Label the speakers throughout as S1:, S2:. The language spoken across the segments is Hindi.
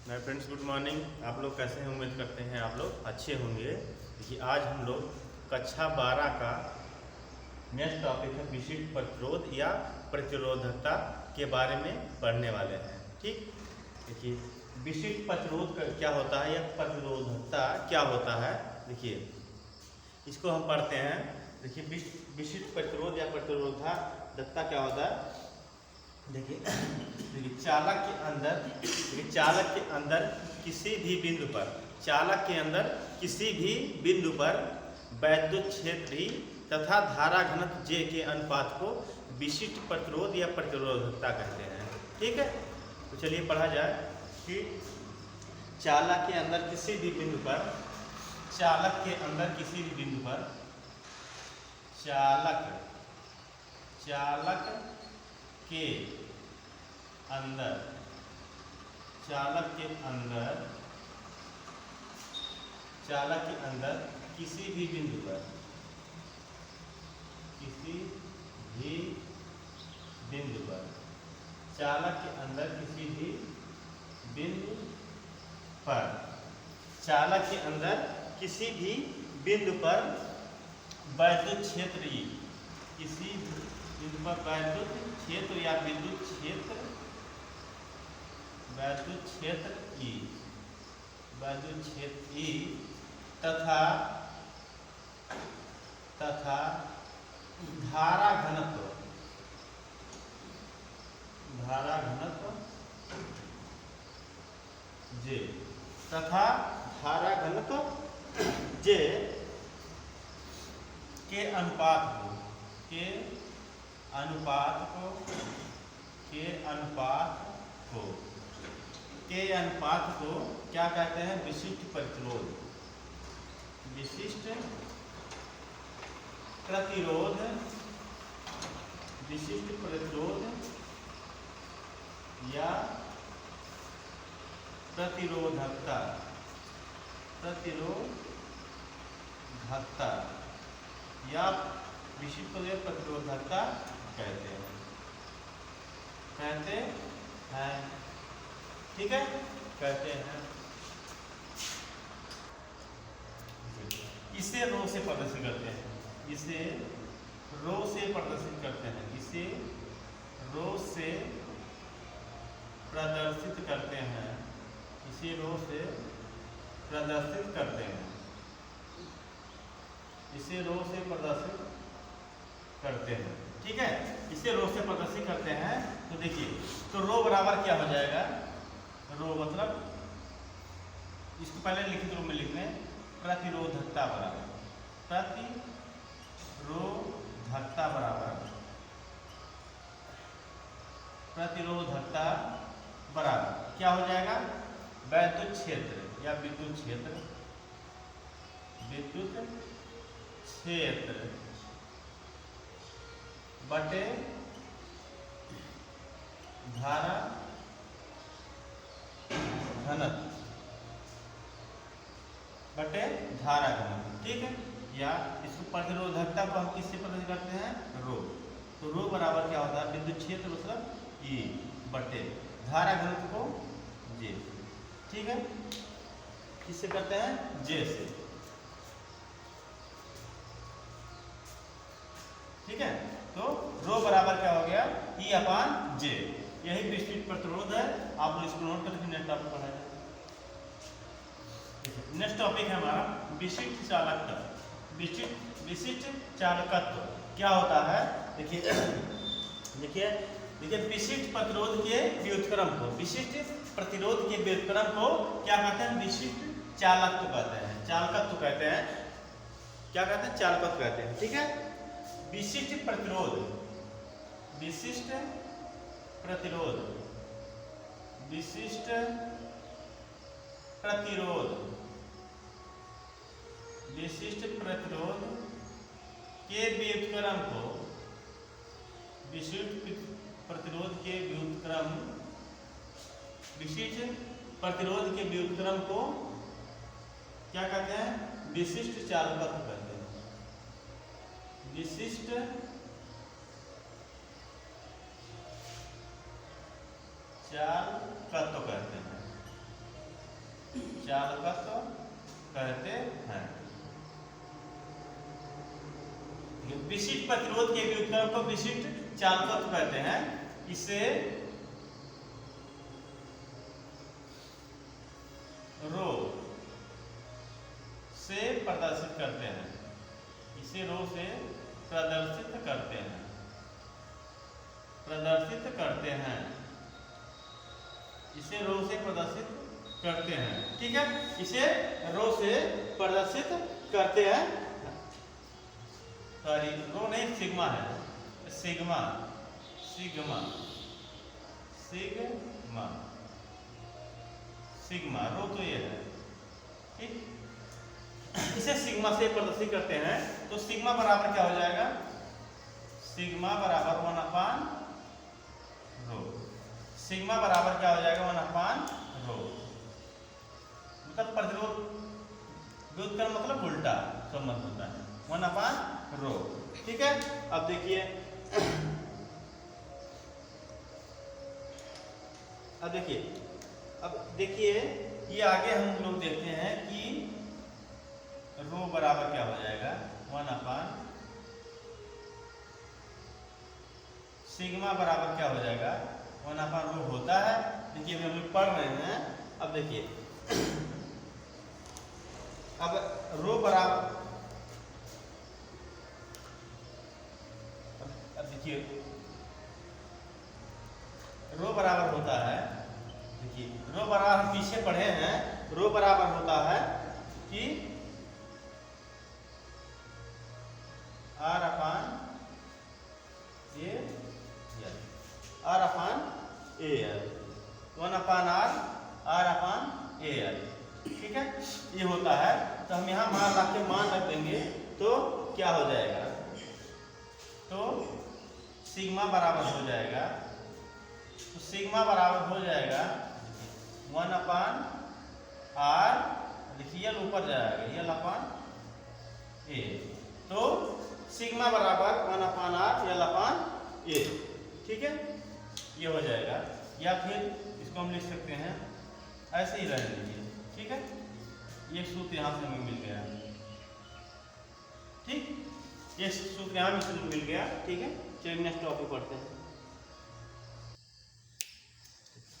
S1: My friends, good morning. आप लोग कैसे हैं? उम्मीद करते हैं आप लोग अच्छे होंगे। देखिए, आज हम लोग कक्षा 12 का नेक्स्ट टॉपिक है विशिष्ट प्रतिरोध या प्रतिरोधकता के बारे में पढ़ने वाले हैं। ठीक, देखिए विशिष्ट प्रतिरोध क्या होता है या प्रतिरोधकता क्या होता है। देखिए इसको हम पढ़ते हैं। देखिए विशिष्ट प्रतिरोध या प्रतिरोधकता क्या होता है। देखिए चालक के अंदर किसी भी बिंदु पर वैद्युत क्षेत्र ही तथा धारा घनत्व J के अनुपात को विशिष्ट प्रतिरोध या प्रतिरोधकता कहते हैं। ठीक है, तो चलिए पढ़ा जाए कि चालक के अंदर किसी भी बिंदु पर चालक के अंदर किसी भी बिंदु पर वैद्युत क्षेत्र E, किसी बिंदु पर वैद्युत क्षेत्र या विद्युत क्षेत्र E तथा धारा घनत्व J के अनुपात को क्या कहते हैं? विशिष्ट प्रतिरोध या प्रतिरोधकता या विशिष्ट प्रतिरोधकता कहते हैं। ठीक है, कहते हैं। इसे रो से प्रदर्शित करते हैं। इसे रो से प्रदर्शित करते हैं। ठीक है, इसे रो से प्रदर्शित करते हैं। तो देखिए, तो रो बराबर क्या हो जाएगा? रो मतलब इसको पहले लिखित रूप में लिख लें। प्रतिरोधकता बराबर क्या हो जाएगा? वैद्युत क्षेत्र या विद्युत क्षेत्र बटे धारा घनत्व ठीक है, या इसको प्रतिरोधकता को हम किससे प्रदर्शित करते हैं? रो। तो रो बराबर क्या होता है? विद्युत क्षेत्र मतलब E बटे धारा घनत्व को J। ठीक है, किससे करते हैं? J से। ठीक है, तो रो बराबर क्या हो गया? E/J। यही विशिष्ट प्रतिरोध है। आप लोग इसको नोट करके नेक्स्ट टॉपिक पढ़ा जाए। नेक्स्ट टॉपिक है हमारा विशिष्ट चालकत्व क्या होता है। देखिए विशिष्ट प्रतिरोध के व्युत्क्रम को क्या कहते हैं? विशिष्ट चालकत्व कहते हैं। चालकत्व कहते हैं। ठीक है, विशिष्ट प्रतिरोध के व्युत्क्रम को विशिष्ट प्रतिरोध के व्युत्क्रम को क्या कहते हैं? विशिष्ट चालकत्व कहते हैं। विशिष्ट चालकत्व कहते हैं। चालकत्व कहते हैं। विशिष्ट प्रतिरोध के व्युत्क्रम को विशिष्ट चालकत्व कहते हैं। इसे रो से प्रदर्शित करते हैं। इसे रो से प्रदर्शित करते हैं। इसे रो से प्रदर्शित करते हैं। ठीक है, इसे रो से प्रदर्शित करते हैं। सॉरी, रो नहीं, सिग्मा है। सिग्मा रो तो ये है। ठीक, इसे सिग्मा से प्रदर्शित करते हैं। तो सिग्मा बराबर क्या हो जाएगा? सिग्मा बराबर 1/रो। सिग्मा बराबर क्या हो जाएगा? 1/रो। मतलब प्रतिरोध व्युत्क्रम मतलब उल्टा संबंध होता है, 1/रो। ठीक है, अब देखिए ये आगे हम लोग देखते हैं कि रो बराबर क्या हो जाएगा? 1/, सिग्मा बराबर क्या हो जाएगा? 1/रो होता है। देखिए हम लोग पढ़ रहे हैं। अब देखिए, अब रो बराबर, अब देखिए रो बराबर होता है। देखिए रो बराबर हम पीछे पढ़े हैं। रो बराबर होता है कि R/A, R/AL, 1/R, R/AL। ठीक है, ये होता है। तो हम यहाँ मान रख देंगे तो क्या हो जाएगा? तो सिग्मा बराबर हो जाएगा। तो सिग्मा बराबर हो जाएगा 1/R। देखिए L ऊपर जाएगा, L/A। तो सिग्मा बराबर 1/R L/A। ठीक है, ये हो जाएगा। या फिर इसको हम लिख सकते हैं ऐसे ही रहने दीजिए। ठीक है, ये सूत्र यहाँ से हमें मिल गया। ठीक, ये सूत्र यहाँ से मिल गया। ठीक है, चलिए नेक्स्ट टॉपिक पढ़ते हैं।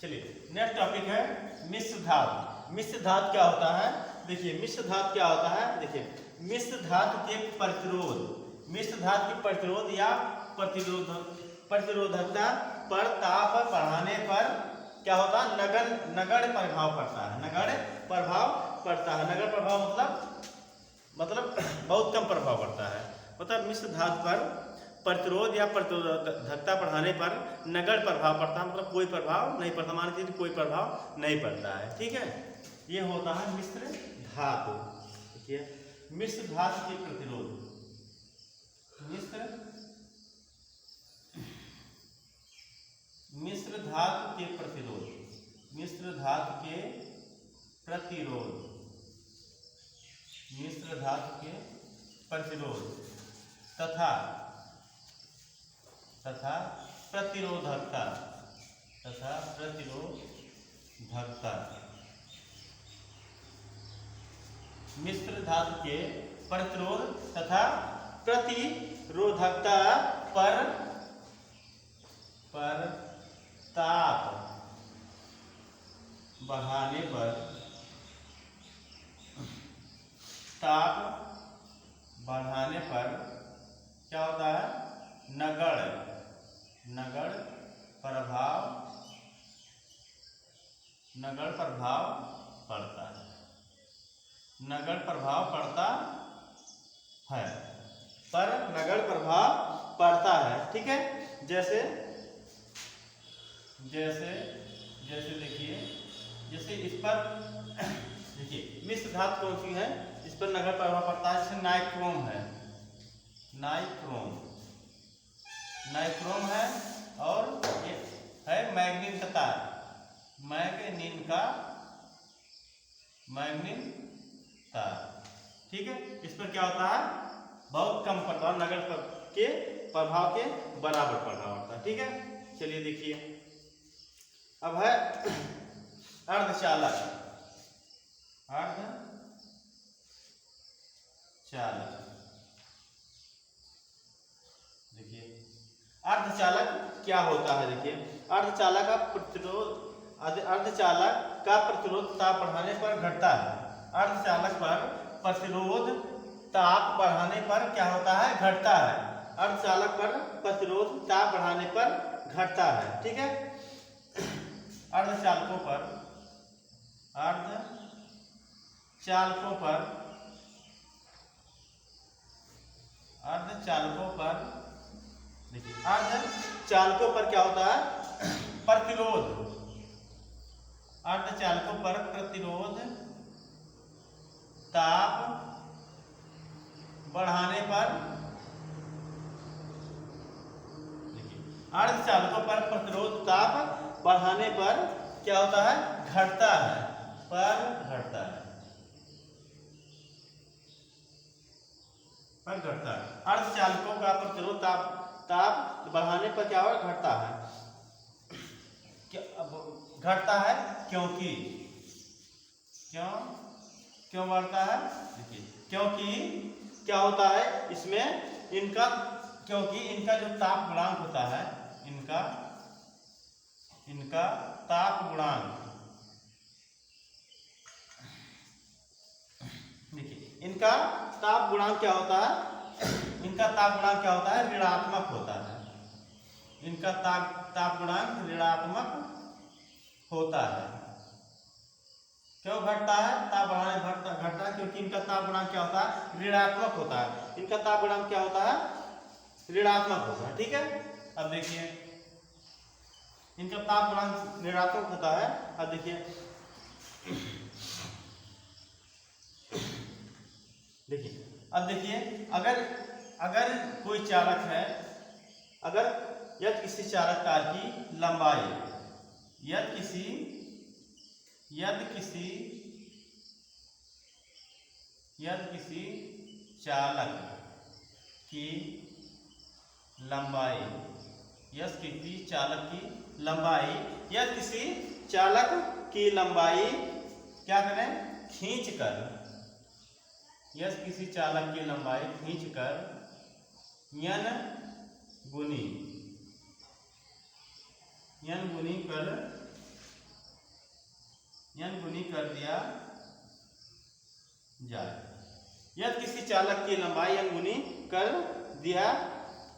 S1: चलिए नेक्स्ट टॉपिक है मिश्र धातु। मिश्र धातु क्या होता है? देखिए मिश्र धातु क्या होता है? देखिए मिश्र धातु के प्रतिरोध, मिश्र धातु की प्रतिरोध या प्रतिरोधकता पर ताप बढ़ाने पर क्या होता है? नगण्य प्रभाव पड़ता है। नगण्य प्रभाव मतलब बहुत कम प्रभाव पड़ता है। मतलब मिश्र धातु पर प्रतिरोध या प्रतिरोधकता बढ़ाने पर नगण्य प्रभाव पड़ता है। मतलब कोई प्रभाव नहीं पड़ता, मान लीजिए कोई प्रभाव नहीं पड़ता है। ठीक है, ये होता है मिश्र धातु। देखिए मिश्र धातु के प्रतिरोध, मिश्र धातु के प्रतिरोध, मिश्र धातु के प्रतिरोध, मिश्र धातु के प्रतिरोध तथा प्रतिरोधकता, मिश्र धातु के प्रतिरोध तथा प्रतिरोधकता पर ताप बढ़ाने पर क्या होता है? नगण्य प्रभाव पड़ता है। नगण्य प्रभाव पड़ता है, पर नगण्य प्रभाव पड़ता है। ठीक है, जैसे देखिए, जैसे इस पर देखिए मिश्र धातु कौन सी है? इस पर नगण्य प्रभाव पड़ता है। जैसे नाइक्रोम है, नाइक्रोम है, और ये है मैग्नीन का तार, मैग्नीन तार। ठीक है, इस पर क्या होता है? बहुत कम प्रभाव, नगण्य के प्रभाव के बराबर प्रभाव होता है। ठीक है, चलिए देखिए अब है अर्धचालक। अर्धचालक। देखिए अर्धचालक क्या होता है, देखिए अर्धचालक का प्रतिरोध ताप बढ़ाने पर घटता है। अर्धचालक पर प्रतिरोध ताप बढ़ाने पर क्या होता है, घटता है। अर्धचालक पर प्रतिरोध ताप बढ़ाने पर घटता है, ठीक है। अर्धचालकों पर देखिए अर्धचालकों पर क्या होता है, प्रतिरोध। अर्धचालकों पर प्रतिरोध ताप बढ़ाने पर, देखिए अर्धचालकों पर प्रतिरोध ताप बढ़ाने पर क्या होता है, घटता है, पर घटता है। अर्धचालकों का प्रतिरोध ताप बढ़ाने पर क्या होगा, घटता है। घटता है क्योंकि क्यों बढ़ता है, देखिए क्योंकि क्या होता है इसमें क्योंकि इनका जो ताप गुणांक होता है, इनका ताप गुणांक, देखिए इनका ताप गुणांक क्या होता है, ऋणात्मक होता है। इनका ताप गुणांक ऋणात्मक होता है। क्यों घटता है, ताप बढ़ाने घटता है क्योंकि इनका ताप गुणांक क्या होता है, ऋणात्मक होता है। इनका ताप गुणांक क्या होता है, ऋणात्मक होता है, ठीक है। अब देखिए इनका ताप गुणांक ऋणात्मक होता है। अब देखिए अगर कोई चालक है, यदि किसी चालक तार की लंबाई, यदि किसी चालक की लंबाई, क्या करें, खींचकर n गुनी कर दिया जाए। यदि किसी चालक की लंबाई n गुनी कर दिया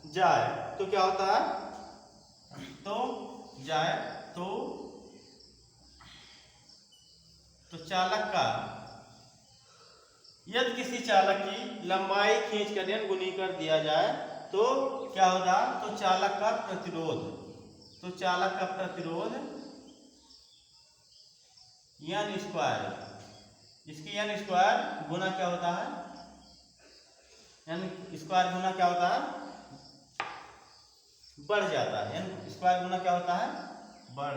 S1: जाए तो क्या होता है, तो चालक का, यदि किसी चालक की लंबाई खींच कर n गुनी कर दिया जाए तो क्या होगा, तो चालक का प्रतिरोध n स्क्वायर, इसकी n स्क्वायर गुना क्या होता है, बढ़ जाता है। n स्क्वायर गुना क्या होता है, बढ़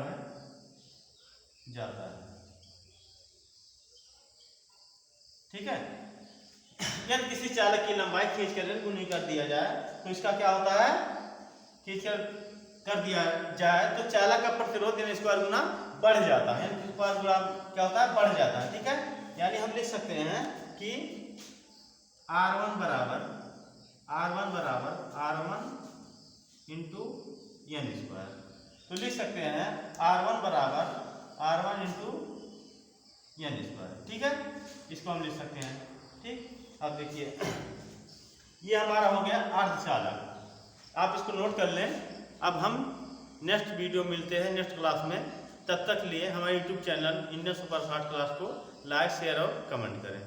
S1: जाता है, ठीक है। यदि किसी चालक की लंबाई खींच कर गुनी कर दिया जाए तो इसका क्या होता है, खींच कर दिया जाए तो चालक का प्रतिरोध n स्क्वायर गुना बढ़ जाता है। n स्क्वायर गुना क्या होता है, बढ़ जाता है, ठीक है। यानी हम लिख सकते हैं कि R1 बराबर इंटू n स्क्वायर। तो लिख सकते हैं R1 बराबर इंटू n स्क्वायर, ठीक है। इसको हम लिख सकते हैं, ठीक। अब देखिए ये हमारा हो गया अर्धचालक। आप इसको नोट कर लें। अब हम नेक्स्ट वीडियो मिलते हैं नेक्स्ट क्लास में। तब तक लिए हमारे YouTube channel Indian super short class को लाइक, शेयर और कमेंट करें।